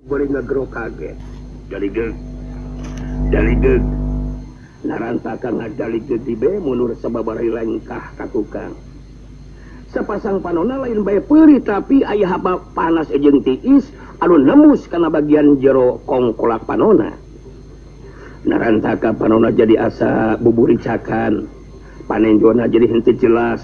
boleh ngegero kaget daligeg narantaka ngadaligeg tibe munur sababarahi lengkah katukang sapasang panona lain bae peuri tapi aya haba panas jeung tiis anu nembus kana bagian jero kongkolak panona. Narantaka panona jadi asa buburicakan, panenjona jadi henteu jelas,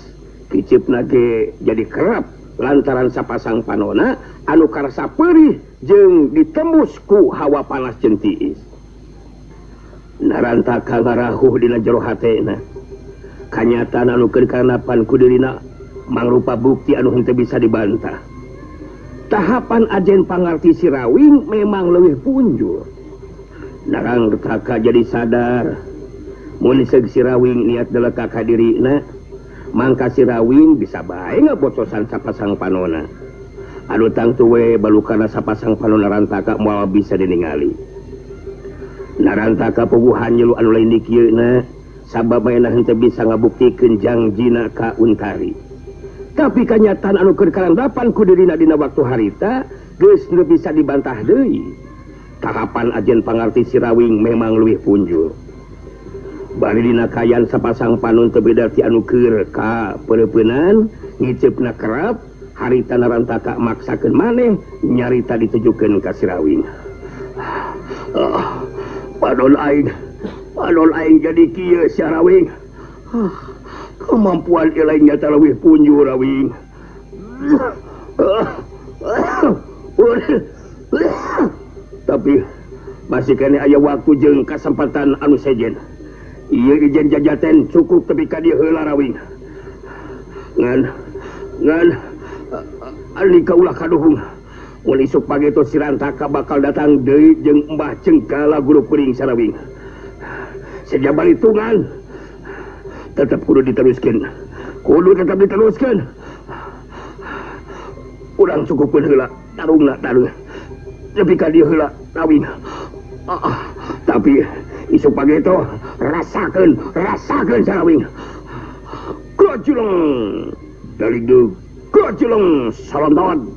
kicipna ge jadi kerap lantaran sapasang panona anu karasa peurih jeung ditembus ku hawa panas jeung tiis. Narantaka ngarahuh dina jero hatena. Kanyatan anu keur kanapan ku dirina mangrupa bukti anu henteu bisa dibantah. Tahapan ajen pangarti si Rawing memang leuwih punjul. Narantaka jadi sadar mun seug si Rawing niat deleka ka dirina mangka si Rawing bisa bae ngabocosan sapasang panona anu tangtu we balukana sapasang panona Narantaka moal bisa diningali. Narantaka puguhan nyelu anu lain di kieuna sabab baena henteu bisa ngabuktikeun jangjina ka Untari. Tapi kenyataan anu keur karandapan ku dirina dina waktu harita geus teu bisa dibantah deui. Tahapan ajen pangarti si Rawing memang leuwih punjul. Bari dina kayan sapasang panon teu beda ti anu keur ka peureupeunnan ngiceupna kerap harita Narantaka maksakeun maneh nyarita ditujukeun ka si Rawing. Panon aing jadi kieu si Rawing. Kemampuan ilaing nyata leuwih punjul Rawing. Tapi masih kene aya waktu jeung kasempatan anu sejen. Ieu ijen jajaten cukup tepi ka dieu heula Rawing. Ngan alika ulah kaduhung. Mun isuk pageto si Rantaka bakal datang deui jeung Mbah Cengkala guru kuring Sarawing. Sejabal hitungan tetap kudu diteruskeun. Urang cukupkeun heula tarungna lebih ka dieu heula Rawing. Tapi isuk pageto rasakeun Sarawing. Kajuleng daligdeug kajuleng salondon.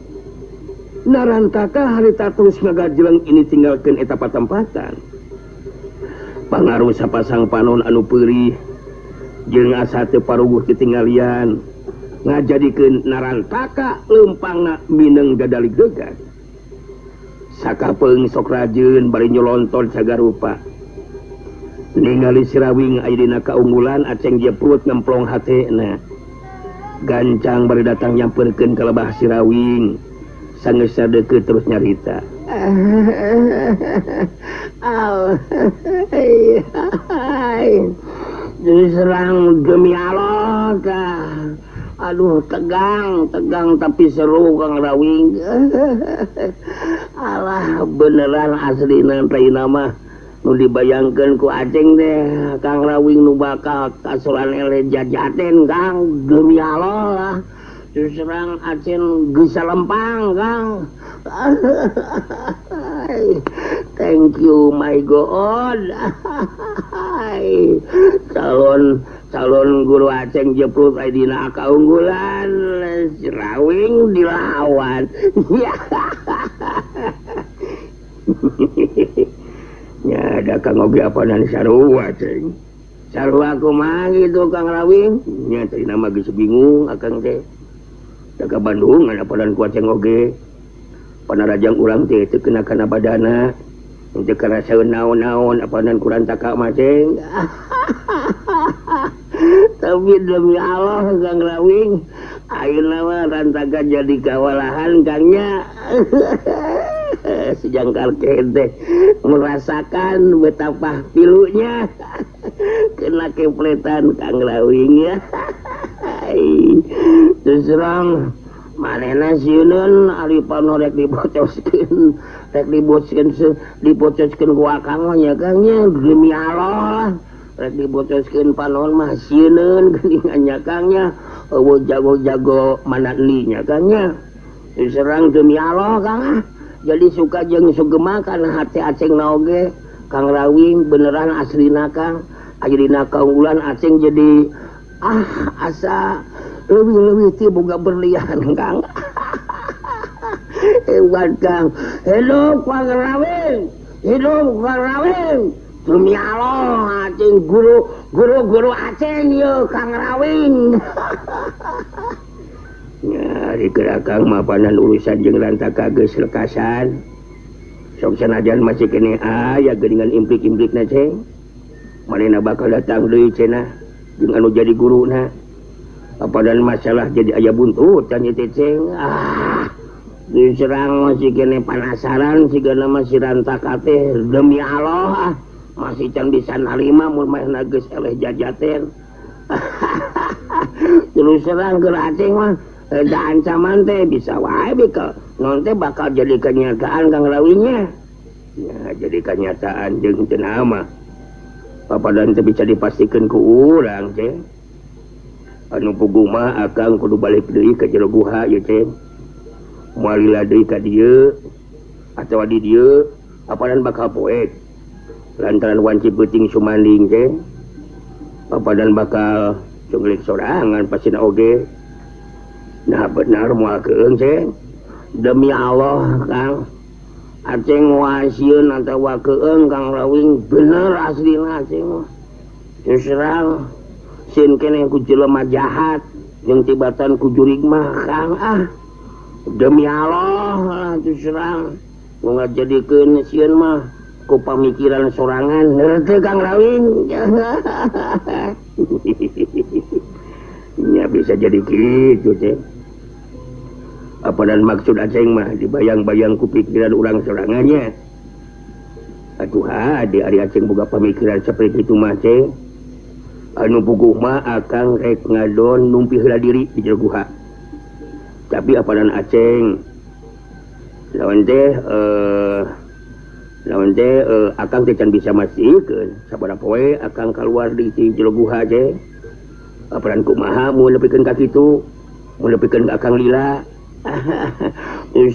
Narantaka harita terus ngagajeleng ini tinggalkeun eta patempatan. Pangaruh sapasang panon anu peurih jeung asa teu paruguh ketinggalian ngajadikeun Narantaka leumpangna mineng dadaligdegan. Sakapeung sok rajeun bari nyolonton sagarupa. Ningali si Rawing aya dina kaunggulan aceng jeprut ngemplong hatena. Gancang bari datang nyampeurkeun ka lebah si Rawing. Sanggeus sadeukeut terus nyarita. Diserang demi Allah tah. Aduh tegang tapi seru Kang Rawing. Alah beneran aslina raina mah nu dibayangkeun ku aceng teh Kang Rawing nu bakal kasuran ele jajaten Kang demi Allah lah. Diserang acen geus salempang Kang. Thank you my God. Calon guru aceng jeprut dina kaunggulan si Rawing dilawan. Nya ada Kang oge apanan sarua ceng. Sarua kumaha gitu Kang Rawing? Nya teh nama geus bingung akang teh. Da ka Bandung ada apanan ku aceng oge. Panarajang urang teh teu kena kana badana. Teu karasaeun naon-naon apanan ku Rantaka mah ceng. Tapi demi Allah Kang Rawing ayeuna mah Rantaka jadi kawalahan Kangnya. Sejangkal teh merasakan betapa pilunya kena kepletan Kang Rawing ya. Terus terang manehna sieun ari panorek dibocoskeun ku akang nya Kangnya demi Allah rek dibocoskeun panon mah sieun geuningan nya Kangnya eueuh jago-jago manadli nya Kangnya. Diserang demi Allah Kang. Jadi suka jeung sugema kana hati aceng naoge Kang Rawing beneran aslina Kang. Aya dina kaunggulan aceng jadi asa leuwih-leuwih ti boga berlian Kang. Hebat Kang. Hidup Kang Rawin. Hidup Kang Rawin. Demi Allah, acing guru acing yo Kang Rawin. Ya, di gerakang mapanan urusan jeung rantaka geus lekasan. Sok sanajan masih kene aya geuningan implik-implikna ceng. Manehna bakal datang deui cenah jeung anu jadi guruna. Apa dan masalah jadi aya buntutan ieu teh ceng. Diserang masih kene penasaran sigana masih rantaka teh demi Allah masih can bisa narima mun manehna geus eleh jajaten. Terus serang ke acing mah da ancaman teh bisa wae bika non teh bakal jadi kenyataan Kang Rawinnya. Ya jadi kenyataan jeung teu nama. Papadan teh bisa dipastikeun ku urang teh. Anu puguh mah akang kudu balik deui ka jero guha ieu teh. Moal lila deui ka dieu atawa di dieu papadan bakal poek. Lantaran wanci peuting sumanding teh. Papadan bakal cunglik sorangan pasina oge. Nah benar moal keung ceng. Demi Allah Kang. Aceng wasieun atawa keung Kang Rawing bener aslina aceng mah. Terus terang sin kene ku jelema jahat jeung tibatan ku jurig mah Kang demi Allah terus terang mau ngajadikeun sieun mah ku pamikiran sorangan ngerti Kang Rawing. Ya bisa jadi gitu teh. Apa dan maksud aceng mah dibayang-bayang ku pikiran urang sorangannya. Atuh di ari aceng boga pamikiran saperti kitu mah ceng. Anu puguh mah akang rek ngadon numpi heula diri di jero guha. Tapi apa dan aceng lawan teh akang teh can bisa masihkeun sabaraha poe akang keluar di jero guha teh. Apa dan kumaha mun nepikeun ka kitu? Mun nepikeun ka akang lila.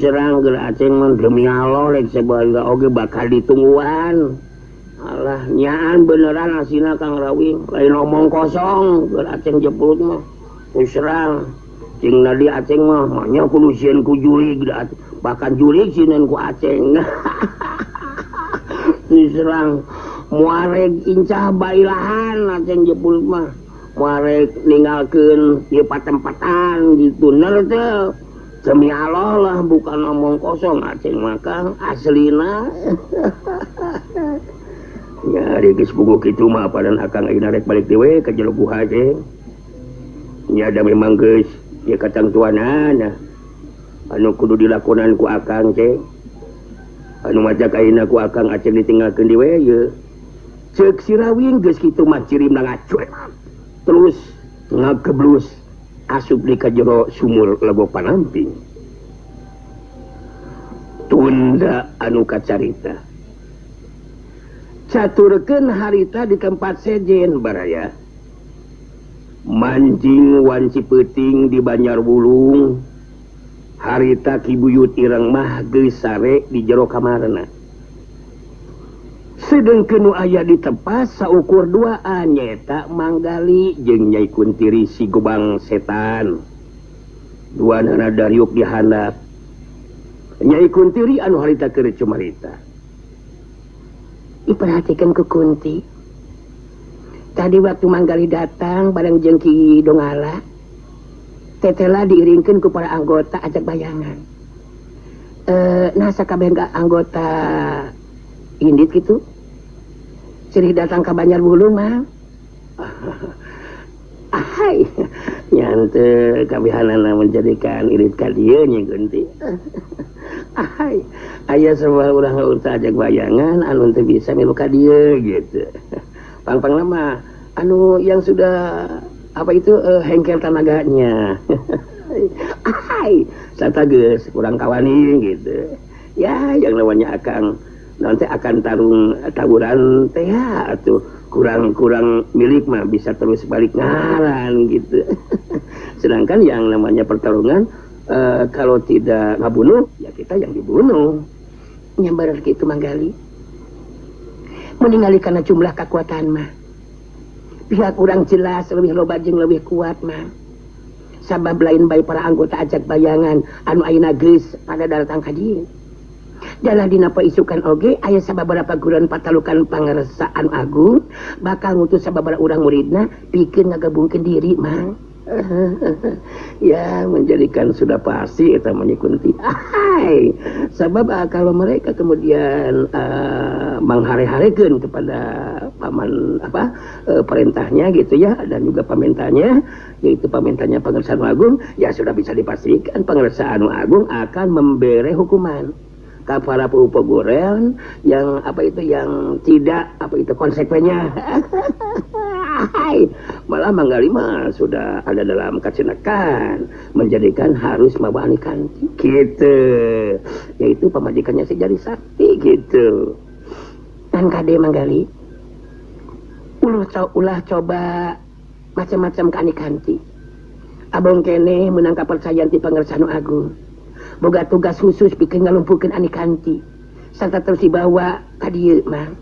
Serang geus aceng mah demi Allah rek sabaraha oge bakal ditungguan. Alah nyaan beneran asina Kang Rawing lain omong kosong geus aceng jeput mah. Terus serang cing nadi aceng mah manya kudu sieun ku jurig bahkan jurig sieun ku aceng. Terus serang muareg incah bailahan aceng jeput mah. Muareg ninggalkeun ieu patem-patan gitu ner teh. Demi Allah lah bukan omong kosong aceng mah Kang aslina. Ya geus puguh kitu mah padan akang ayeuna rek balik dewe ka jero guha teh. Nya da memang geus ieu katangtuanana anu kudu dilakonan ku akang teh. Anu majak ayeuna ku akang aceng ditinggalkeun di we ieu. Ceuk si Rawing geus kitu mah cirimna ngacuet. Terus ngageblus asup di ka jero sumur lebo panamping. Tunda anu kacarita. Caturkeun harita di tempat sejen baraya. Manjing wanci peuting di Banjar Wulung. Harita kibuyut ireng mah geus sare di jero kamarna. Sedengkeun nu aya di tepas saukur duaan nyeta Manggali jeung Nyai Kuntiri si Gobang Setan. Duanana dariuk di handap. Nyai Kuntiri anu harita keur cumarita. Diperhatikan ke Kunti. Tadi waktu Manggali datang bareng jeung Ki Dongala, tetela diiringkeun ku para anggota ajak bayangan. Nah sakabeh anggota indit gitu. Cirih datang ke Banjar Wulung mah. Ahai, nyante kabihanana menjadikan irit ka dieu nya Kunti. Ahai, aya semua urang urta ajak bayangan anu teu bisa milu ka dieu gitu. Pang-pang nama anu yang sudah apa itu hengkel tenaganya. Ahai, sata geus kurang kawani gitu. Ya, yang namanya akang nanti akan taburan teh atuh kurang milik mah bisa terus balik ngaran gitu. Sedangkan yang namanya pertarungan kalau tidak ngabunuh ya kita yang dibunuh. Nyambar gitu Manggali. Meninggali karena jumlah kekuatan mah. Pihak kurang jelas lebih loba jeung lebih kuat mah. sabab lain baik para anggota ajak bayangan anu ayeuna geus pada datang ka dieu. Dalam dina isukan oge aya sababaraha guruan patalukan pangersaan agung bakal ngutus sababaraha urang muridna pikeun ngagabungkeun diri mang. Ya menjadikan sudah pasti eta Kunti. Sebab kalau mereka kemudian menghare-harekeun kepada paman perintahnya gitu ya, dan juga pamentanya yaitu pamentanya Pangersaan Agung, ya sudah bisa dipastikan Pangersaan Agung akan memberi hukuman ke para pupogorel yang yang tidak konsekuennya. Malah Manggalima sudah ada dalam kacenakan menjadikan harus mabani kanti gitu, yaitu pemajikannya si Jari Sakti gitu. Dan kade Manggali ulah coba macam-macam kani kanti abong kene menangkap percayaan ti Pangersaan Agung boga tugas khusus bikin ngalumpukeun ani kanti serta terus dibawa ka dieu mah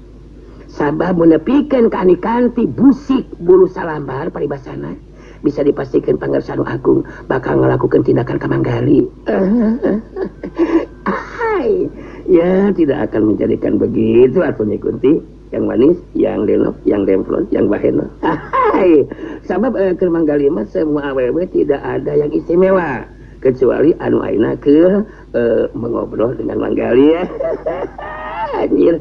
sabab menepikeun ka ani kanti busik bulu salambar paribasana bisa dipastikan Pangersaan Agung bakal ngelakukan tindakan ka Manggali. Ya tidak akan menjadikan begitu atuh Nyi Kunti, yang manis, yang denok, yang demplon, yang baheno. Sabab ke Manggali mah semua awewe tidak ada yang istimewa kecuali anu aina ke mengobrol dengan Manggali ya. Anjir.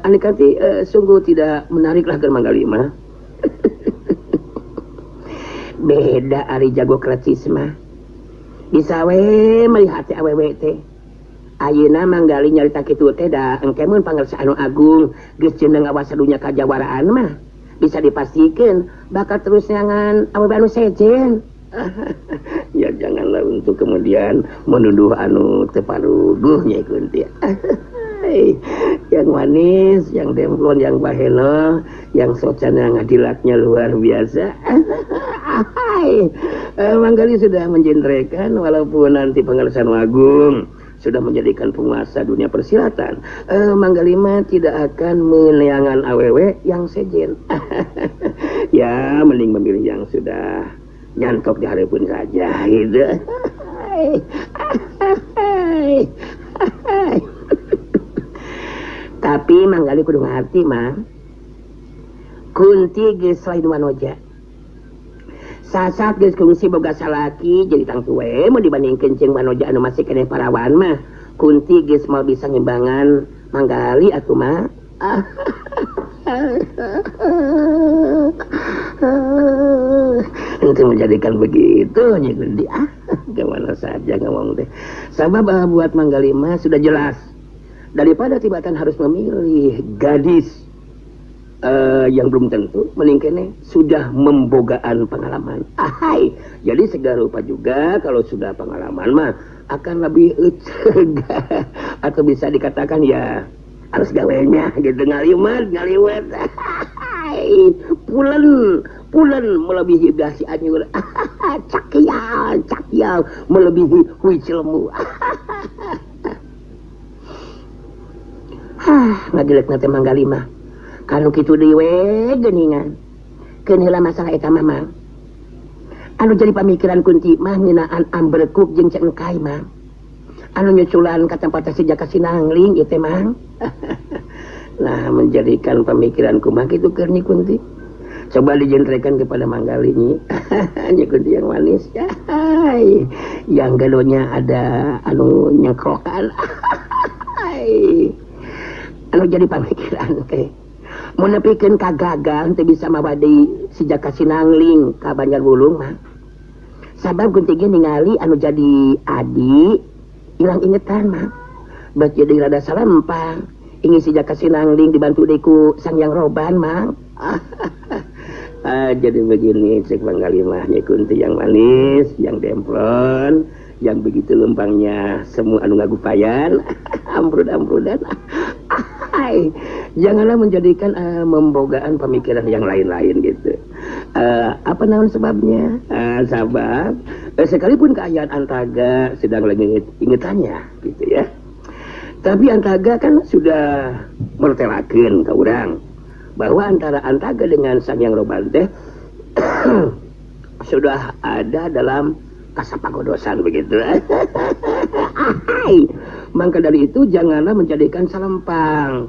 Ani kanti sungguh tidak menariklah ke Manggali mah. Beda ari jago klecis mah. Bisa we melihat awewe teh. Ayeuna Manggali nyarita kitu teh da engke mun Pangersaan Agung geus cenah ngawas dunya kajawaraan mah bisa dipastikan bakal terus nyangan awewe anu sejen. Ya janganlah untuk kemudian menuduh anu teu paruduh Nyai Kunti. Yang manis, yang demplon, yang baheno, yang socana ngadilatnya luar biasa. Manggali sudah menjendrekan walaupun nanti Pangersaan Agung sudah menjadikan penguasa dunia persilatan. Manggali mah tidak akan meneangan awewe yang sejen. Ya mending memilih yang sudah nyantok di hareupeun saja gitu. Tapi Manggali kudu ngarti mah Kunti geus lain wanoja saat geus kungsi boga salaki jadi tangtu we mau dibandingkeun jeung wanoja anu masih keneh parawan mah Kunti geus mau bisa ngimbangan Manggali atuh mah. Itu menjadikan begitu Nyai Kunti. Gimana saja ngomong teh. Sabab buat Manggali mah sudah jelas daripada tibatan harus memilih gadis yang belum tentu meningkene sudah membogaan pengalaman. Jadi segala rupa juga kalau sudah pengalaman mah akan lebih cegah atau bisa dikatakan ya harus gawenya gitu ngaliwat pulen melebihi dasi anyur. Cakial melebihi hui cilemu. Ngajelek nate Manggali mah kanu kitu deui we geuningan keun heula masalah eta mah mang anu jadi pamikiran Kunti mah ngeunaan ambrekuk jeung cengkai mah anu nyuculan ka tempat Jaka Sinangling ieu teh mang. Nah menjadikan pemikiranku mah kitu keur Nyi Kunti coba dijentrekan kepada Manggali Nyi Kunti yang manis ya. Yang gadonya ada anu nyekrokan. Anu jadi pamikiran teh mun nepikeun ka gagang teh bisa mawadi si Jaka Sinangling ka Banjarwulung mah sabab Kunti ge ningali anu jadi adi ilang ingetan mah bat jadi rada salempang ingin si Jaka Sinangling dibantu deui ku Sang Hyang Roban mah. Jadi begini cek Manggali mah Nyai Kunti yang manis, yang demplon, yang begitu lempangnya semua anu ngagupayan. Ambrud-ambrudan. Janganlah menjadikan membogaan pemikiran yang lain-lain gitu. Apa naon sebabnya? Sabab sekalipun keayaan Antaga sedang lagi ingetannya gitu ya. Tapi Antaga kan sudah mertelakeun ka urang bahwa antara Antaga dengan Sang Hyang Roban teh sudah ada dalam kasapagodosan begitu. Maka dari itu janganlah menjadikan salempang.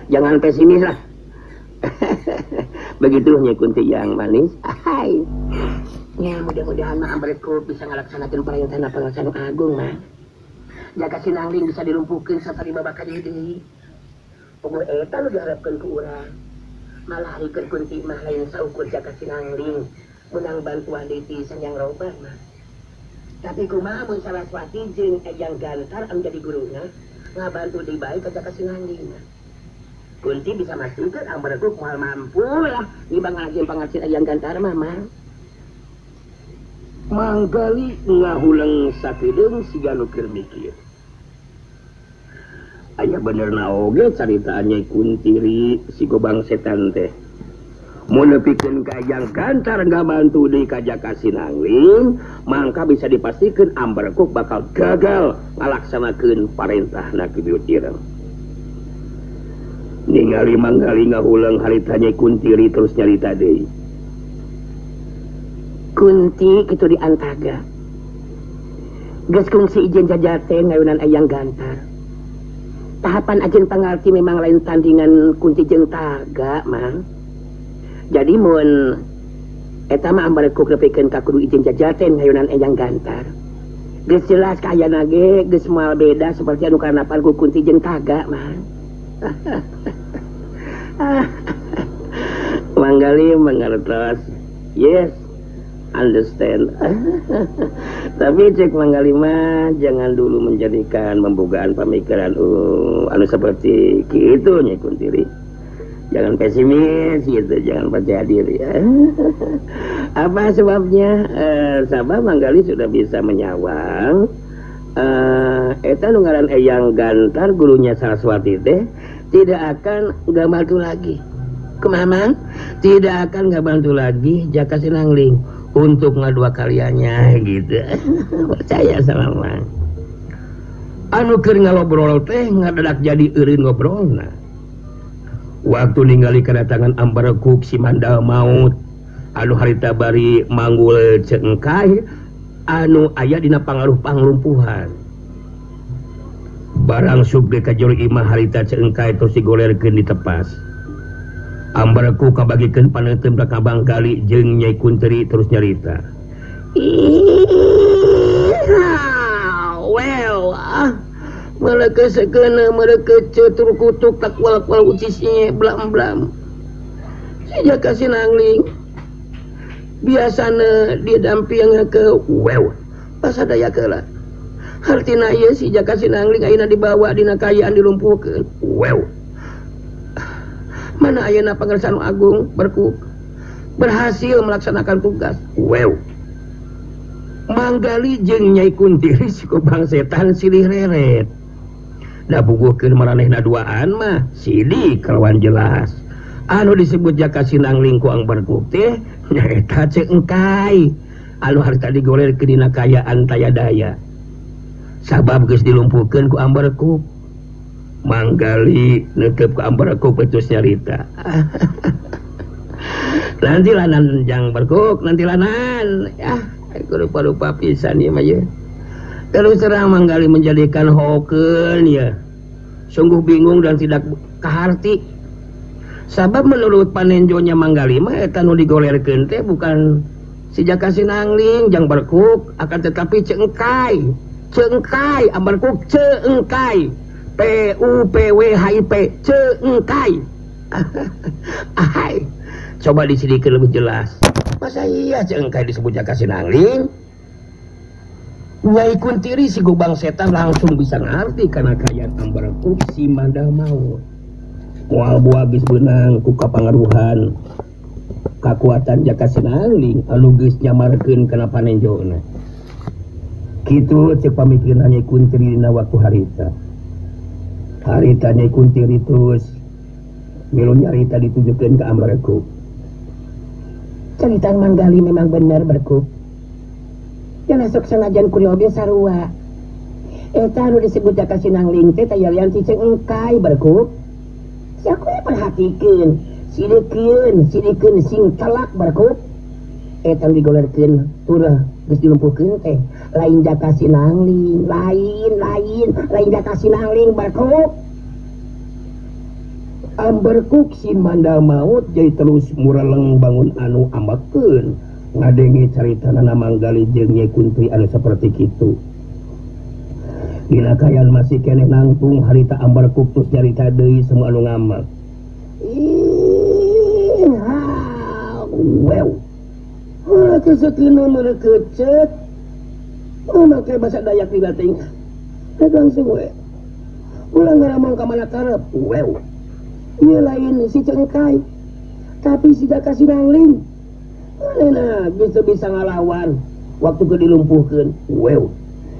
Jangan pesimis lah. Begitu Nyai Kunti yang manis. Ya mudah-mudahan mah Ambareku bisa ngalaksanakan perintah Pangeran Agung mah. Jaka Sinangling bisa dilumpuhkan serta dibabakan deui. Pokok eta nu diharapkeun ku urang. Malah harikeun Kunti mah lain saukur Jaka Sinangling menang bantuan deui ti Sanyang Roban mah. Tapi kumaha mun Saraswati jeung Ejang Gantar anu jadi guruna ngabantu deui bae ka Jaka Sinangling mah. Kunti bisa masukkeun Ambareku moal mampu lah nibang ngajeng pangartin Ejang Gantar mah mah. Manggali ngahulang sakedeung siga nu keur mikir. Aya benerna oge caritaan Nyai Kuntiri si Gobang Setan teh. Mun nepikeun ka Ejang Gantar ngabantu deui ka Jaka Sinangling, mangka bisa dipastikeun Ambareku bakal gagal ngalaksanakeun parentahna Kibiut Ireng. Ningali manggali ngahulang harita Nyai Kuntiri terus nyarita deui. Kunti kitu di Antaga. Geus kungsi ijen jajate ngayunan Ejang Gantar. Tahapan ajen pangarti memang lain tandingan Kunti jeung Taga mang. Jadi mun eta mah Ambareku nepikeun ka kudu ijen jajate ngayunan Ejang Gantar. Geus jelas kaayana ge geus moal beda seperti anu karanapan ku Kunti jeung Taga mang. Manggali mengertos. Yes. Understand. Tapi cek Manggali mah jangan dulu menjadikan membogaan pemikiran anu seperti gitu Nyai Kuntiri. Jangan pesimis gitu, jangan percaya diri. Apa sebabnya? Sabab Manggali sudah bisa menyawang eta nu ngaran Ejang Gantar gurunya Saraswati teh tidak akan ngabantu lagi. Kumaha mang? Tidak akan ngabantu lagi Jaka Sinangling untuk ngadua karyanya gitu. Percaya sama mang. Anu keur ngalobrol teh ngadadak jadi eureun ngobrolna. Waktu ningali kedatangan Ambareku si Mandal Maut anu harita bari manggul ceengkai anu aya dina pangaruh panglumpuhan. Barang subge kajol imah harita ceengkai terus digolerkeun ditepas. Ambareku kabagikeun paneuteum ka Manggali jeung Nyai Kuntiri terus nyarita. Well, mereka sekena mereka cetur kutuk tak wal-wal ucisnya blam-blam. Si Jaka Sinangling biasana dia dampingan ke wew pasadaya keula. Hartina ieu si Jaka Sinangling ayeuna dibawa dina kayaan dilumpuhkeun. Wew. Mana ayeuna Pangeran Agung berhasil melaksanakan tugas. Wew. Manggali jeung Nyai Kuntiri si Gobang Setan silih reret. Da buguhkeun maranehna duaan mah sidi kalawan jelas. Anu disebut Jaka Sinangling ku Ambareku teh nyaeta ceengkai anu harta digolerkeun dina kayaan taya daya. Sabab geus dilumpuhkeun ku Ambareku. Manggali netep ke Ambareku petus nyarita. Nanti lanan jang berkuk, nanti lanan. Ya, aku rupa-rupa pisan ya mah ya. Terus terang Manggali menjadikan hokeun ya. Sungguh bingung dan tidak kaharti. Sabab menurut panenjonya Manggali mah eta nu digolerkeun teh bukan si Jaka Sinangling jang berkuk, akan tetapi ceengkai. Ceengkai Ambareku ceengkai. PUPWHIP ceengkai. Ahai. Coba disidikeun lebih jelas. Masa iya ceengkai disebut Jaka Sinangling? Nyai Kuntiri si Gobang Setan langsung bisa ngarti karena kayaan Ambareku si Mandal Maut. Moal buah geus beunang ku kapangaruhan kakuatan Jaka Sinangling anu geus nyamarkeun kana panenjona. Kitu cek pamikiran Nyai Kuntiri dina waktu harita. Harita Nyai Kuntiri terus milu nyarita ditujukeun ke Ambareku. Caritaan Manggali memang benar berkuk. Yang esok senajan kuliah oge sarua. Eta anu disebut Jaka Sinangling teh tayalian ti ceengkai berkuk. Siaku perhatikeun, sidikeun sing telak berkuk. etan digolerkeun turah geus dilumpuhkeun teh lain jaka sinangling lain jaka sinangling barkok amberkuk si manda maut jadi terus mureleng bangun anu ambakeun ngadengi caritana Manggali jeung Nyai Kunti anu saperti kitu. Dina kayan masih keneh nangtung harita amberkuk terus nyarita deui semua anu ngamak. Wow. Kesekina merekecet memakai bahasa Dayak di Lating langsung ulang ngaramang kamana karep ia lain si Cengkai tapi si Jaka Sinangling manehna bisa ngalawan waktu ke dilumpuhkeun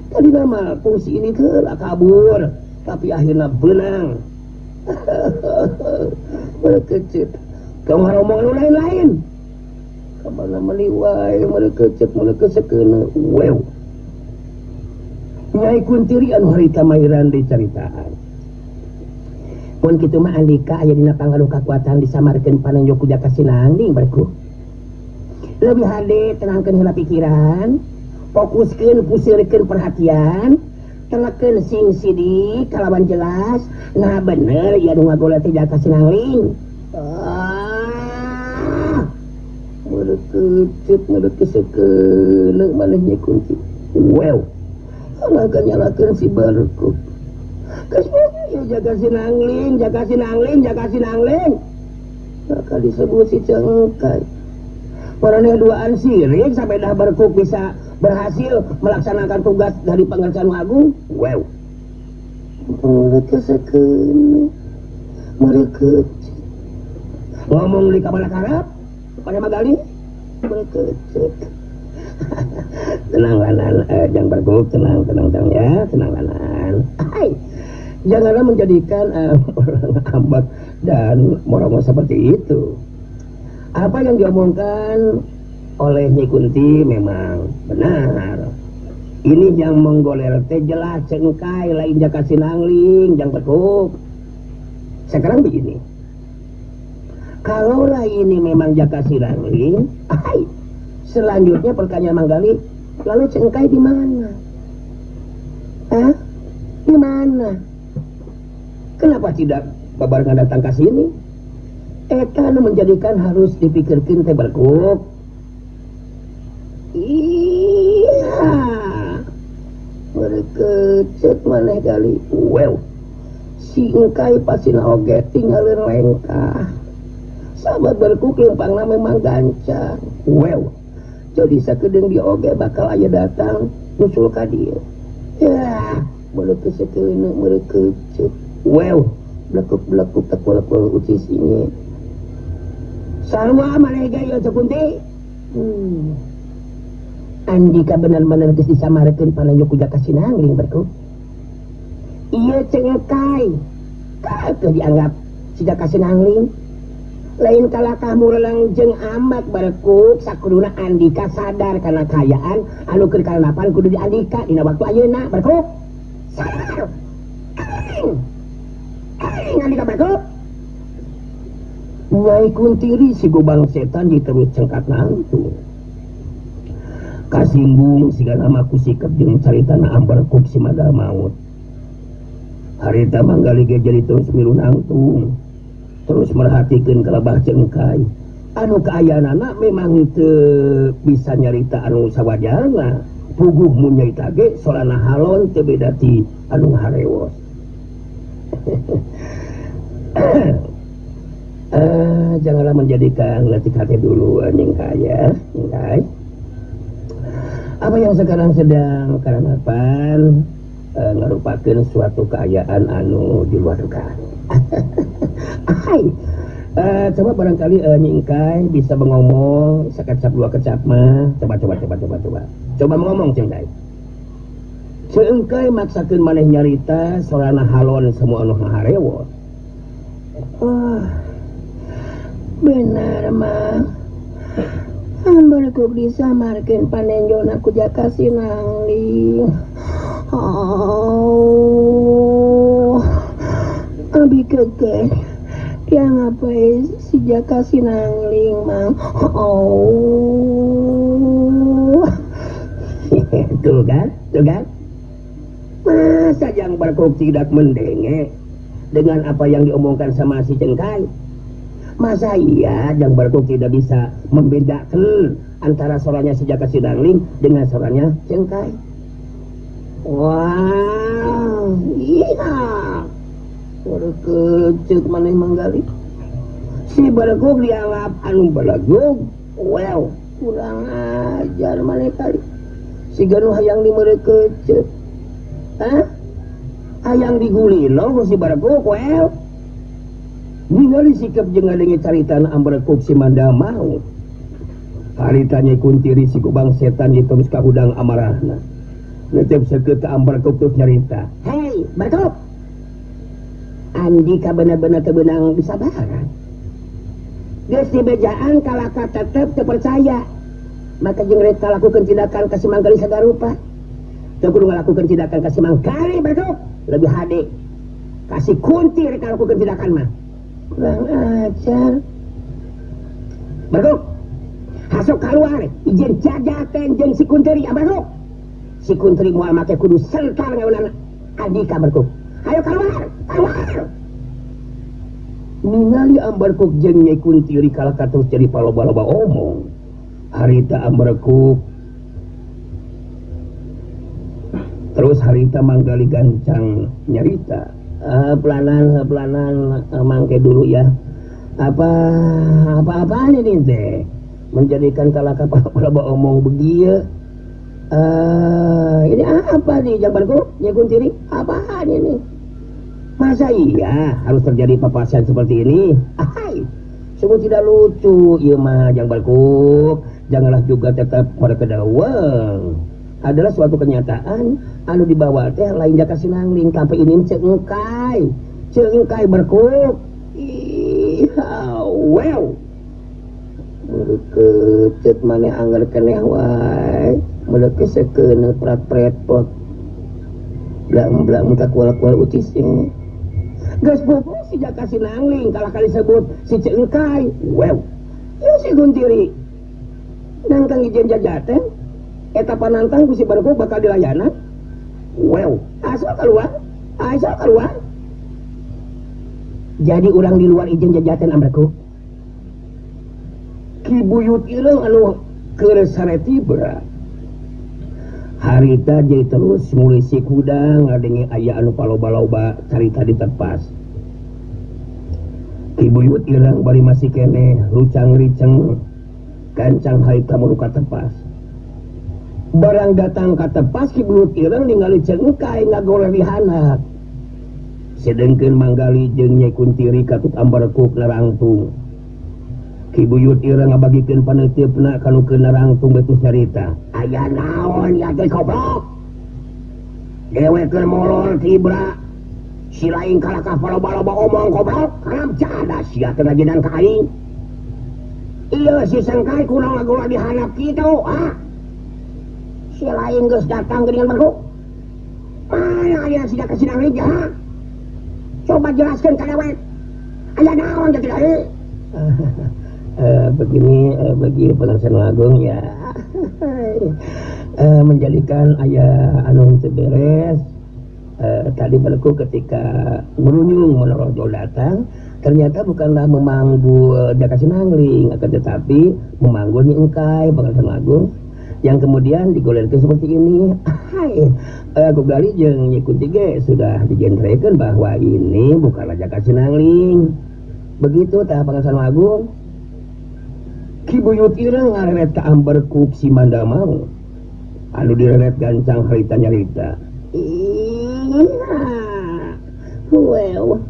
tadi nama fungsi ini telah kabur tapi akhirnya benang merekecet kau ngomong anu lain-lain kamana meliwai mereka sekena Nyai Kuntiri anu harita mairan dicaritaan mun kitu mah andika aya dina pangaruh kakuatan disamarkeun panenjok ku Jaka Sinangling barku lebih hade tenangkeun heula pikiran fokuskeun pusirkeun perhatian telekeun sing sidik kalawan jelas nah bener ieu anu ngagola teh Jaka Sinangling mereka sekena manehnya kunci alaga nyalakan si Barkok kasihnya Jaka Sinangling maka disebut si Cengkai orangnya duaan sirik sampai dah Barkok bisa berhasil melaksanakan tugas dari Pangeran Agung mereka sekena mereka ngomong di kamar karap pada Magali berkecet tenang lanan jangan Barkok tenang ya tenang lanan janganlah menjadikan orang ambak dan moral seperti itu apa yang diomongkan oleh Nyai Kunti memang benar ini yang menggoler teh jelas Cengkai lain Jaka Sinangling jangan Barkok sekarang begini kalau ini memang Jaka Sinangling, selanjutnya pertanyaan Manggali, lalu Cengkai di mana? Di mana? Kenapa tidak babarengan datang ke sini? Eta menjadikan harus dipikirkan teh Barkok. Iya, berkecet maneh kali. Si Engkai pasti oge tinggalin lengkah. Sahabat Barkok lempangna memang gancang jadi sakedeung di oge bakal aya datang nyusul ka dieu ya mereka sekena mereka cek blekuk takul ucisinya sarua maneh gaya Kunti andika benar-benar geus disamarkeun panenjok ku Jaka Sinangling Barkok ieu Cengkai kaeuh dianggap si Jaka Sinangling lain kala kamu relang jeung ambak Barkok sakuduna andika sadar karena kayaan anu keur kalanapan kudu di andika dina waktu ayeuna Barkok sadar aing andika Barkok Nyai Kuntiri si gobang setan jadi terus cengkat nangtung kasinggung siga nama ku sikap jeung caritana Barkok si mada maut harita Manggali ge jadi terus milu nangtung terus merhatikan kelebah Cengkai anu keayaanana memang teu bisa nyarita anu sawajarna puguh mun nyarita ge solana halon teu beda ti anu harewos janganlah menjadikan letik hati dulu Nyengkai ya Nyengkai apa yang sekarang sedang karanapan ngarupakeun suatu keayaan anu di luar dugaan coba barangkali Nyengkai bisa mengomong sekecap dua kecap mah coba mengomong Cengkai maksakeun maneh nyarita sorana halon semua anu harewo benar mah Barkok disamarkeun panenjona ku Jaka Sinangling abi keke yang apa si Jaka Sinangling mang. Oh. Tuh kan? Masa Jang Barkok tidak mendenge dengan apa yang diomongkan sama si Cengkai? Masa iya Jang Barkok tidak bisa membedakan antara suaranya si Jaka Sinangling dengan suaranya Cengkai? Wah, iya. Suara kecut mana manggali. Si Barkok dianggap anu balagog. Well, kurang ajar mana kali. Si Ganuh hayang di mereka kecut. Hayang digulilo si Barkok, well. Ningali sikap jeung ngadenge caritana Barkok si Manda mau. Haritanya kuntiri si kubang setan itu ka hudang amarahna. Netep seukeut ka Barkok terus nyarita. Hei, Barkok. Andi ka bener-bener kebenang bisa barang. Geus dibejaan kalaka tetep teu percaya. Maka jeung rek lakukeun tindakan ka si Manggali sagarupa. Teu kudu ngalakukeun tindakan ka si Manggali Barkok. Lebih hade. Kasih kunti rek lakukeun tindakan mah. Kurang ajar. Barkok. Hasok keluar izin jajaten jeung si Kunteri Barkok. Si Kunteri moal make kudu sentar ngaweunana Andika Barkok. Ayo keluar. Ningali Barkok jeung Nyai Kunteri kalaka terus jadi paloba-loba omong. Harita Barkok terus harita Manggali gancang nyarita. Pelanan mangke dulu ya. Apa ini teh? Menjadikan kalaka paloba omong begieu. Ini apa nih Jang Barkok? Nyai Kunteri? Apaan ini? Masa iya harus terjadi papasan seperti ini? Sungguh tidak lucu. Iya mah Jang Barkok. Janganlah juga tetap pada kedawang. Adalah suatu kenyataan anu dibawa teh lain Jaka Sinangling sampai ini Cengkai Barkok. Well. Berkecut maneh anggar keneh wae. Meleke sekeuna prat-pretpot. Blang-blang muka kual-kual utisnya. Geus bobo si Jaka Sinangling kalah kali sebut si Cengkai. Well. Ya si Kunteri. Nangkang ijen jajaten. Eta panantang ku si Barkok bakal dilayanan. Well, asal keluar. Jadi orang di luar izin jajaten Barkok. Ki buyut ireung anu keur sareti berat. Harita jadi terus mulisi kuda ngadenge aya anu paloba-loba carita ditepas. Ki buyut ireung bari masih kene rucang-riceng gancang harita muruka tepas. Barang datang ka tepas Ki buyut ireung ningali Cengkai ngagore di handap. Sedengkeun Manggali jeung Nyai Kunteri katut Barkok narangtung. Ki buyut ireung ngabagikeun paneuteupeuna kanu keur narangtung betus nyarita. Aya naon ya teh goblok? Dewe keur molor tibra. Si lain kalakah paloba-loba omong goblok. Karam cadas sia teh ngajenan ka aing. Ieu si Cengkai kunaon ngagola di handap kitu, Si lain geus datang geuningan Barkok. Mana aya si Jaka Sinangling ha? Coba jelaskeun ka dewe. Aya naon teh kieu? Bagi pengarsan Agung ya menjadikan ayah anu teu beres. Tadi Barkok ketika merunyung menorojol datang ternyata bukanlah memanggul Jaka Sinangling akan tetapi memanggul Nyengkai pengarsan Agung yang kemudian digolirkan seperti ini. Aku gali jeung Nyai Kunteri sudah digenrekeun bahwa ini bukanlah Jaka Sinangling. Begitu tah pengarsan Agung. Ki buyut ireung ngareret ka Barkok si Manda mau. Anu direret gancang harita nyarita. Well.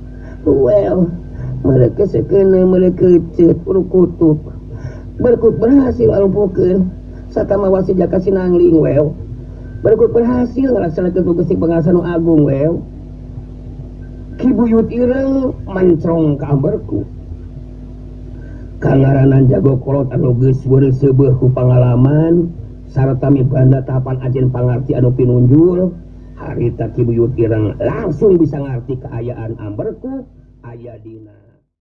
Mereka sekeuna mereka ceut kutuk. Barkok berhasil alumpukeun satamawa si Jaka Sinangling well. Barkok berhasil ngalaksanakeun tugas si pengarsan Agung well. Ki buyut ireung mancrong ka Barkok. Kangaranan jago kolot anu geus beureuseubeuh ku pangalaman sarta mibanda tahapan ajen pangarti anu pinunjul. Harita Ki buyut ireung langsung bisa ngarti kaayaan Barkok aya dina